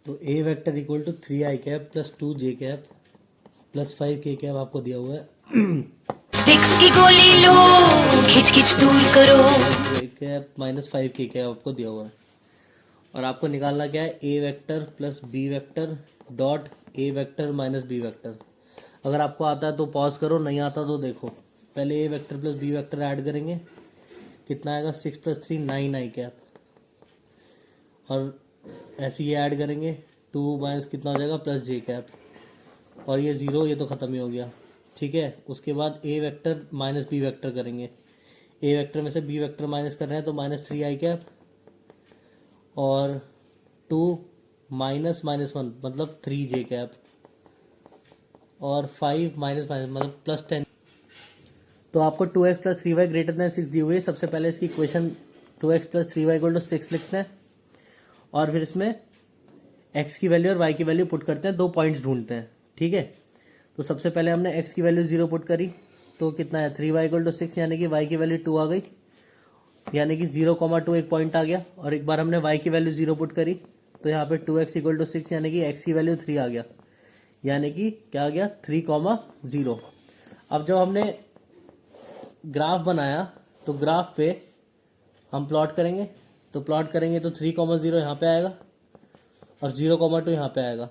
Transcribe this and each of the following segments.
तो A vector equal to 3i cap plus 2j cap plus 5k cap आपको दिया हुआ है। विक्स की गोली लो, खिच खिच दूर करो। A cap minus 5k cap आपको दिया हुआ है। और आपको निकालना क्या है, A vector plus B vector dot A vector minus B vector. अगर आपको आता है तो पॉज करो, नहीं आता तो देखो। पहले A vector plus B vector add करेंगे, कितना आएगा 6 + 3 9i कैप। और ऐसे ये ऐड करेंगे 2 माइनस कितना हो जाएगा प्लस j कैप। और ये ज़ीरो, ये तो ख़त्म ही हो गया। ठीक है, उसके बाद ए वेक्टर माइनस बी वेक्टर करेंगे। ए वेक्टर में से बी वेक्टर माइनस कर रहे हैं तो -3i कैप और 2 माइनस माइनस 1 मतलब 3j कैप और 5 माइनस माइनस मतलब +10। तो आपको 2x + 3y > 6 दी हुई है। सबसे पहले इसकी इक्वेशन 2x + 3y = 6 लिखते हैं और फिर इसमें x की वैल्यू और y की वैल्यू पुट करते हैं, 2 पॉइंट्स ढूंढते हैं। ठीक है, तो सबसे पहले हमने x की वैल्यू 0 पुट करी तो कितना है 3y = 6, यानी कि y की वैल्यू 2 आ गई, यानी कि 0,2 एक पॉइंट आ गया। और एक बार हमने y की वैल्यू 0 पुट करी तो यहाँ पे 2x = 6, यानी कि x की वैल्यू 3 आ गया, यानी कि क्या आ गया 3,0। अब जब हमने ग्राफ बनाया तो ग्राफ पे हम प्लॉट करेंगे, तो प्लॉट करेंगे तो 3,0 यहाँ पे आएगा और 0,2 यहाँ पे आएगा।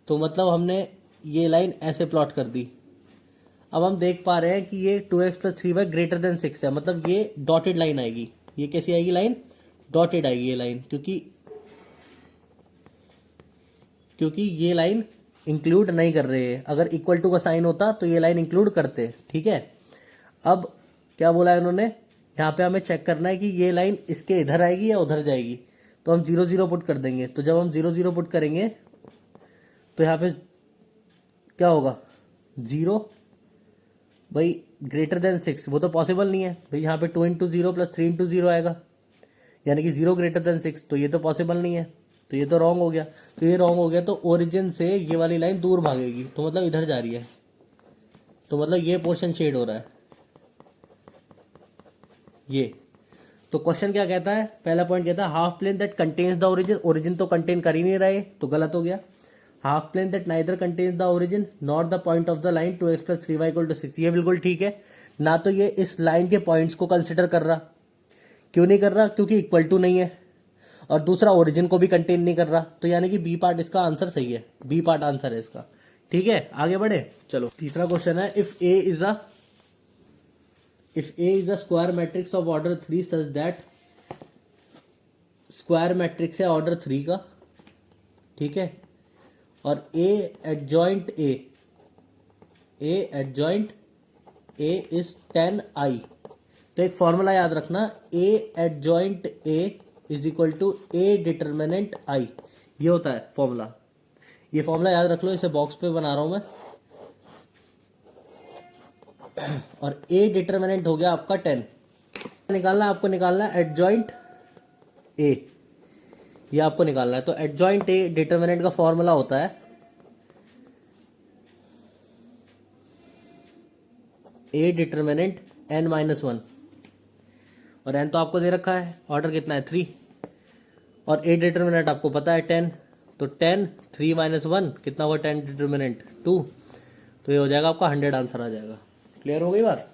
तो मतलब हमने ये लाइन ऐसे प्लॉट कर दी। अब हम देख पा रहे हैं कि ये 2x + 3y > 6 है, मतलब ये डॉटेड लाइन आएगी। ये कैसी आएगी लाइन, डॉटेड आएगी ये लाइन, क्योंकि ये लाइन इंक्लूड नहीं कर रहे हैं। अगर इक्वल टू का साइन होता तो ये लाइन इंक्लूड करते। ठीक है, अब क्या बोला है उन्होंने, यहाँ पे हमें चेक करना है कि ये लाइन इसके इधर आएगी या उधर जाएगी। तो हम 0 0 पुट कर देंगे। तो जब हम 0 0 पुट करेंगे तो यहाँ पे क्या होगा 0 भाई > 6, वो तो पॉसिबल नहीं है भाई। यहाँ पे 2 × 0 + 3 × 0 आएगा, यानी कि 0 > 6, तो ये तो पॉसिबल नहीं है, तो ये तो रॉन्ग हो गया। तो ये रॉन्ग हो गया तो ओरिजिन से ये वाली लाइन दूर भागेगी, तो मतलब इधर जा रही है, तो मतलब ये पोर्शन शेड हो रहा है ये। तो क्वेश्चन क्या कहता है, पहला पॉइंट कहता है half plane that contains the origin. Origin तो कंटेन कर ही नहीं रहे, तो गलत हो गया। Half plane that neither contains the origin not the point of the line 2x + 3y = 6, ये बिल्कुल ठीक है। ना तो ये इस लाइन के पॉइंट्स को कंसिडर कर रहा, क्यों नहीं कर रहा, क्योंकि इक्वल टू नहीं है, और दूसरा ओरिजिन को भी कंटेन नहीं कर रहा। तो यानी कि बी पार्ट इसका आंसर सही है, बी पार्ट आंसर है इसका। ठीक है, आगे बढ़े। चलो तीसरा क्वेश्चन है, if A is a square matrix of order 3 such that, square matrix है ऑर्डर 3 का। ठीक है, और ए एडजॉइंट ए इज 10i। तो एक फॉर्मूला याद रखना, A adjoint A is equal to A determinant I, ये होता है फॉर्मूला। ये फॉर्मूला याद रख लो, इसे बॉक्स पे बना रहा हूं मैं। और ए डिटर्मिनेंट हो गया आपका 10। आपको निकालना है एडजॉइंट ए, ये आपको निकालना है। तो एडजॉइंट ए डिटर्मिनेंट का फॉर्मूला होता है ए डिटर्मिनेंट n-1, और n तो आपको दे रखा है, ऑर्डर कितना है 3, और ए डिटर्मिनेंट आपको पता है 10। तो 10 3 - 1 कितना होगा 10 डिटर्मिनेंट 2, तो ये हो जाएगा आपका 100 आंसर आ जाएगा। क्लियर हो गई बात।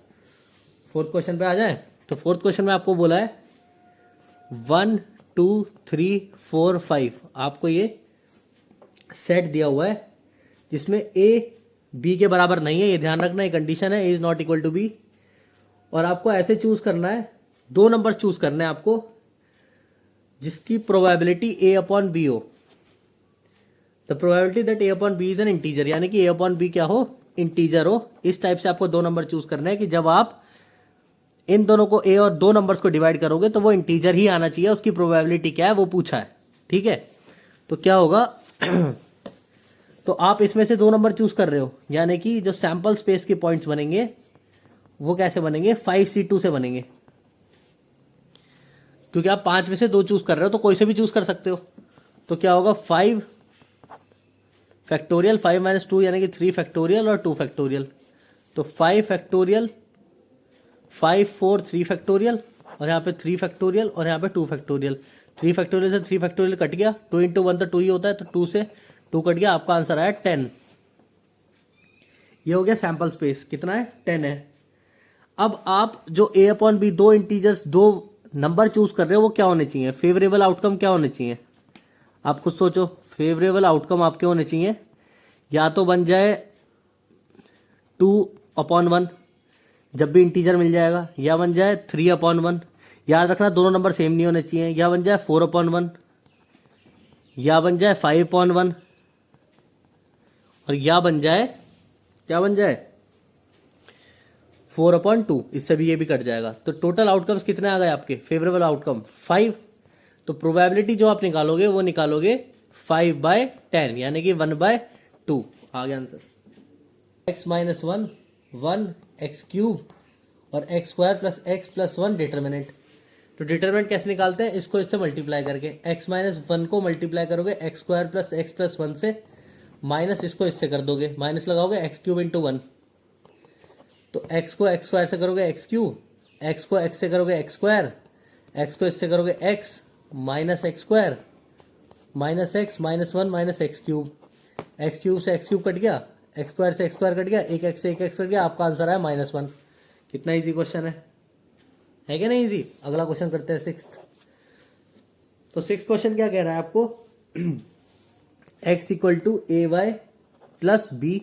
फोर्थ क्वेश्चन पे आ जाए। तो फोर्थ क्वेश्चन में आपको बोला है 1 2 3 4 5, आपको ये सेट दिया हुआ है जिसमें ए बी के बराबर नहीं है, ये ध्यान रखना, ये कंडीशन है, A is not equal to B. और आपको ऐसे चूज करना है, 2 नंबर चूज करने हैं आपको जिसकी प्रोबेबिलिटी a/b हो। The probability that a/b is an integer, यानी कि a/b क्या हो, इंटीजर हो। इस टाइप से आपको 2 नंबर चूज करना है कि जब आप इन दोनों को a और 2 नंबर्स को डिवाइड करोगे तो वो इंटीजर ही आना चाहिए, उसकी प्रोबेबिलिटी क्या है वो पूछा है। ठीक है, तो क्या होगा तो आप इसमें से 2 नंबर चूज कर रहे हो, यानी कि जो सैंपल स्पेस के पॉइंट्स बनेंगे वो कैसे बनेंगे 5c2 से बनेंगे, क्योंकि आप 5 में से 2 चूज कर रहे हो तो कोई से भी चूज कर सकते हो। तो क्या होगा 5 फैक्टोरियल 5 - 2 यानी कि 3 फैक्टोरियल और 2 फैक्टोरियल। तो 5 फैक्टोरियल 5 4 3 फैक्टोरियल, और यहाँ पे 3 फैक्टोरियल और यहाँ पे 2 फैक्टोरियल। 3 फैक्टोरियल से 3 फैक्टोरियल कट गया, 2 इंटू 1 तो 2 ही होता है, तो 2 से 2 कट गया, आपका आंसर आया 10। ये हो गया सैंपल स्पेस, कितना है 10 है। अब आप जो a अपॉन बी दो इंटीजर्स दो नंबर चूज कर रहे हो वो क्या होने चाहिए, फेवरेबल आउटकम क्या होने चाहिए, आप खुद सोचो। फेवरेबल आउटकम आपके होने चाहिए या तो बन जाए 2/1 जब भी इंटीजर मिल जाएगा, या बन जाए 3/1, याद रखना दोनों नंबर सेम नहीं होने चाहिए, या बन जाए 4/1, या बन जाए 5/1, और या बन जाए क्या बन जाए 4/2। इससे भी ये भी कट जाएगा। तो टोटल आउटकम्स कितने आ गए आपके फेवरेबल आउटकम 5। तो प्रोबेबिलिटी जो आप निकालोगे वो निकालोगे 5/10 यानी कि 1/2 आ गया answer. x minus 1 1 x cube और x square plus x plus 1 determinant. तो डिटर्मिनेंट कैसे निकालते हैं, इसको इससे मल्टीप्लाई करके x माइनस 1 को मल्टीप्लाई करोगे x square plus x plus 1 से, माइनस इसको इससे कर दोगे, माइनस लगाओगे x क्यूब इंटू 1। तो x को x स्क्वायर से करोगे x क्यूब, x को x से करोगे x स्क्वायर, x को इससे करोगे x minus x square minus x minus 1 minus x cube से x क्यूब कट गया, x स्क्वायर से x स्क्वायर कट गया, एक x से एक x कट गया, आपका आंसर है -1। कितना इजी क्वेश्चन है क्या नहीं इजी। अगला क्वेश्चन करते हैं 6th। तो 6th क्वेश्चन क्या कह रहा है आपको x equal to a y plus b,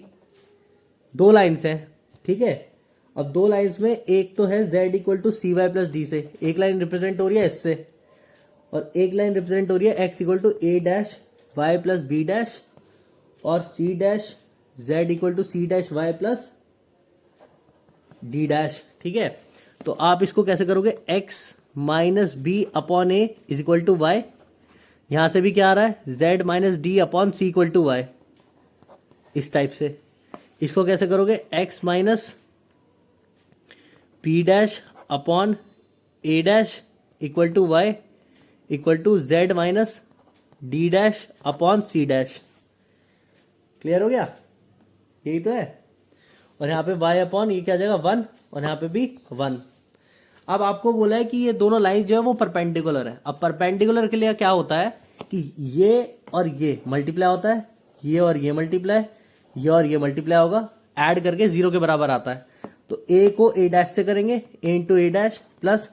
दो लाइन्स हैं, ठीक है। अब दो लाइन्स में एक तो है z equal to c y plus d से, एक लाइन रिप्रेजेंट हो रही है इससे, और एक लाइन रिप्रेजेंट हो रही है x equal to a dash y plus b dash और c dash z equal to c dash y plus d dash, ठीक है। तो आप इसको कैसे करोगे, x minus b upon a is equal to y, यहां से भी क्या आ रहा है z minus d upon c equal to y, इस टाइप से। इसको कैसे करोगे, x minus p dash upon a dash equal to Y equal to z minus d dash upon c dash. Clear हो गया, यही तो है। और यहाँ पे y अपॉन ये क्या आ जाएगा 1, और यहाँ पे भी 1। अब आपको बोला है कि ये दोनों लाइन जो है वो परपेंडिकुलर है। अब परपेंडिकुलर के लिए क्या होता है कि ये और ये मल्टीप्लाई होता है, ये और ये मल्टीप्लाई, ये और ये मल्टीप्लाई होगा, ऐड करके 0 के बराबर आता है। तो a को a डैश से करेंगे, a into a dash plus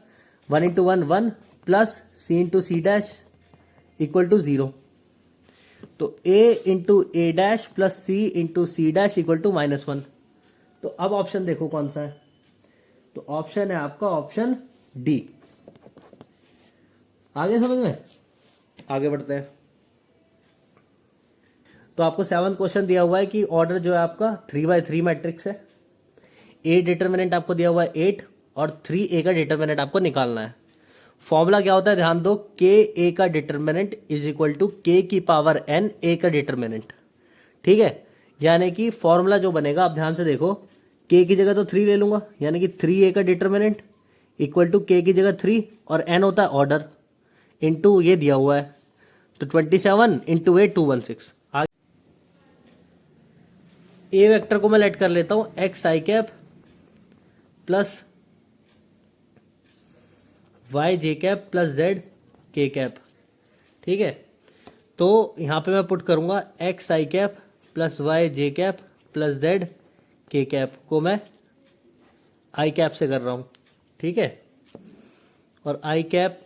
1 into 1 1 plus c into c dash equal to 0। तो a into a dash plus c into c dash equal to -1। तो अब ऑप्शन देखो कौन सा है, तो ऑप्शन है आपका ऑप्शन डी। आगे समझ में, आगे बढ़ते हैं। तो आपको 7th क्वेश्चन दिया हुआ है कि ऑर्डर जो है आपका 3/3 मैट्रिक्स है, ए डिटर्मिनेंट आपको दिया हुआ है 8 और 3a का डिटर्मिनेंट आपको निकालना है। फॉर्मूला क्या होता है ध्यान दो, के ए का डिटर्मिनेंट इज इक्वल टू के की पावर n ए का डिटर्मिनेंट, ठीक है। यानी कि फॉर्मूला जो बनेगा, आप ध्यान से देखो, के की जगह तो 3 ले लूंगा, यानी कि 3a का डिटर्मिनेंट इक्वल टू के की जगह 3 और n होता है ऑर्डर इंटू ये दिया हुआ है, तो 27 इंटू 8 216। ए वेक्टर को मैं लेट कर लेता हूं x I cap plus Y J cap plus Z K cap, ठीक है। तो यहां पे मैं पुट करूंगा x I cap plus Y J cap plus Z K cap को मैं आई कैप से कर रहा हूं, ठीक है। और आई कैप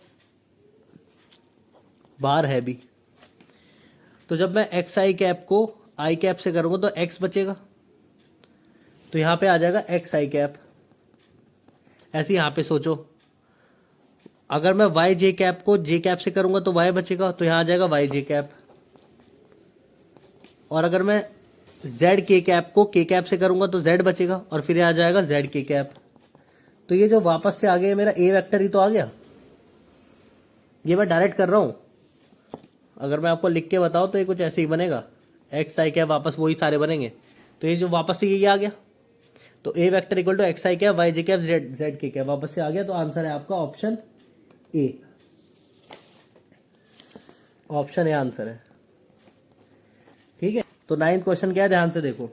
बाहर है भी, तो जब मैं एक्स आई कैप को आई कैप से करूंगा तो एक्स बचेगा, तो यहां पे आ जाएगा एक्स आई कैप। ऐसे यहां पे सोचो, अगर मैं वाई जे कैप को जे कैप से करूंगा तो वाई बचेगा, तो यहां आ जाएगा वाई जे कैप। और अगर मैं जेड के कैप को के कैप से करूंगा तो जेड बचेगा, और फिर आ जाएगा जेड के कैप। तो ये जो वापस से आ गया मेरा ए वेक्टर ही तो आ गया, ये मैं डायरेक्ट कर रहा हूं। अगर मैं आपको लिख के बताऊं तो ये कुछ ऐसे ही बनेगा, एक्स आई कैप वापस वही सारे बनेंगे। तो ये जो वापस से ये आ गया, तो A vector equal to X I cap Y J cap Z K cap वापस से आ गया। तो आंसर है आपका option A, option A answer है, ठीक है। तो 9th क्वेश्चन क्या है, ध्यान से देखो।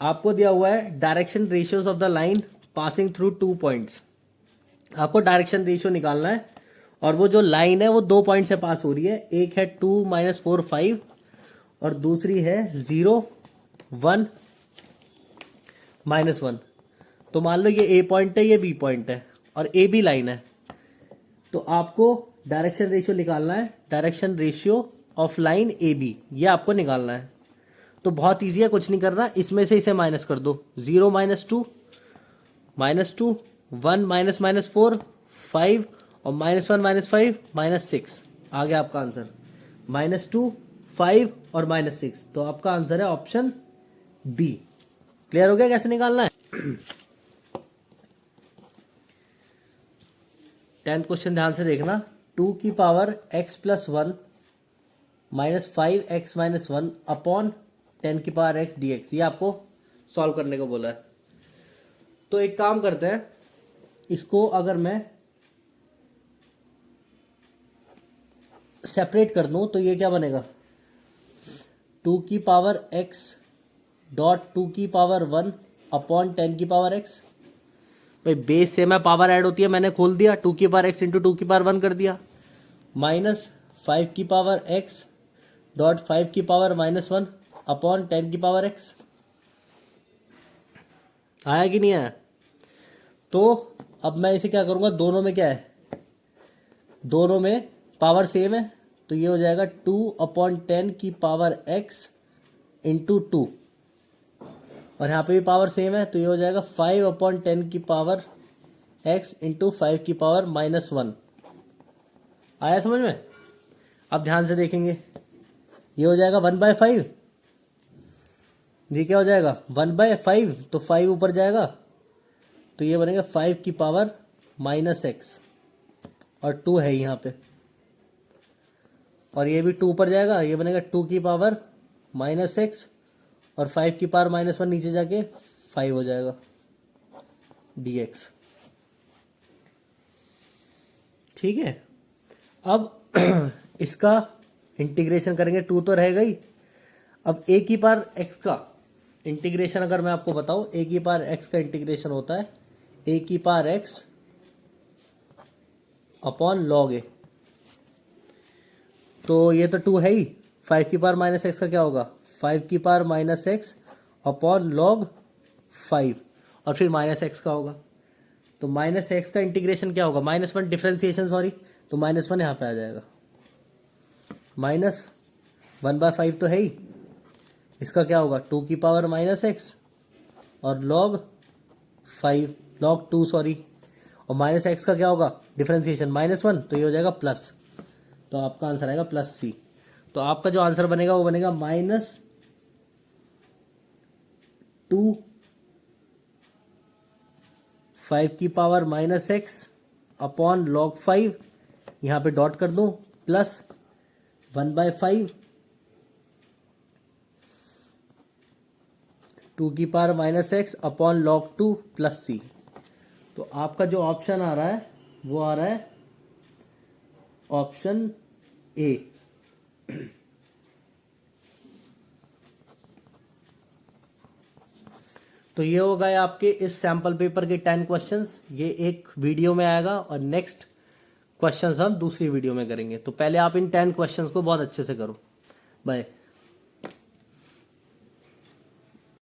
आपको दिया हुआ है direction ratios of the line passing through 2 points. आपको डायरेक्शन रेशियो निकालना है और वो जो लाइन है वो 2 पॉइंट से पास हो रही है। एक है 2 - 4 5 और दूसरी है 0 1 -1। तो मान लो ये ए पॉइंट है, ये बी पॉइंट है और ए बी लाइन है। तो आपको डायरेक्शन रेशियो निकालना है, direction ratio of line a b, ये आपको निकालना है। तो बहुत ईजी है, कुछ नहीं करना, इसमें से इसे माइनस कर दो। 0 - 2 -2 1 - 4 5 और -1 - 5 -6 आ गया आपका आंसर। -2 5 और -6, तो आपका आंसर है ऑप्शन बी। क्लियर हो गया कैसे निकालना है? 10th क्वेश्चन ध्यान से देखना। 2 की पावर x + 1 - 5x - 1 अपॉन 10 की पावर x dx, ये आपको सॉल्व करने को बोला है। तो एक काम करते हैं, इसको अगर मैं सेपरेट कर दूं तो ये क्या बनेगा? 2 की पावर x डॉट 2 की पावर 1 अपॉन 10 की पावर x। भाई बेस सेम है, पावर ऐड होती है, मैंने खोल दिया, 2 की पावर x इंटू 2 की पावर 1 कर दिया, माइनस 5 की पावर x डॉट 5 की पावर -1 अपॉन 10 की पावर x। आया कि नहीं आया? तो अब मैं इसे क्या करूँगा, दोनों में क्या है, दोनों में पावर सेम है, तो ये हो जाएगा 2/10 की पावर x इंटू 2, और यहाँ पे भी पावर सेम है, तो ये हो जाएगा 5/10 की पावर x इंटू 5 की पावर -1। आया समझ में? अब ध्यान से देखेंगे, ये हो जाएगा 1/5, ये क्या हो जाएगा 1/5, तो 5 ऊपर जाएगा, तो ये बनेगा 5 की पावर -x और 2 है यहाँ पे, और ये भी 2 ऊपर जाएगा, ये बनेगा 2 की पावर -x और 5 की पावर -1 नीचे जाके 5 हो जाएगा dx। ठीक है, अब इसका इंटीग्रेशन करेंगे, 2 तो रहेगा ही। अब a की पावर x का इंटीग्रेशन अगर मैं आपको बताऊं, a की पावर x का इंटीग्रेशन होता है a की power x upon log a। तो ये तो 2 है ही, 5 की पावर -x का क्या होगा, 5 की पावर -x अपॉन log 5, और फिर -x का होगा, तो -x का इंटीग्रेशन क्या होगा, -1 डिफ्रेंसिएशन, सॉरी, तो -1 यहाँ पे आ जाएगा, -1/5 तो है ही, इसका क्या होगा 2 की पावर -x और log 5 log 2 सॉरी, और -x का क्या होगा डिफ्रेंसिएशन -1, तो ये हो जाएगा प्लस, तो आपका आंसर आएगा +c। तो आपका जो आंसर बनेगा वो बनेगा -2 5 की पावर -x अपॉन log 5, यहाँ पे डॉट कर दो, प्लस 1/5 2 की power -x upon log 2 plus c। तो आपका जो ऑप्शन आ रहा है वो आ रहा है ऑप्शन ए। तो ये हो गए आपके इस सैंपल पेपर के 10 क्वेश्चंस। ये एक वीडियो में आएगा और नेक्स्ट क्वेश्चंस हम दूसरी वीडियो में करेंगे। तो पहले आप इन 10 क्वेश्चंस को बहुत अच्छे से करो। बाय।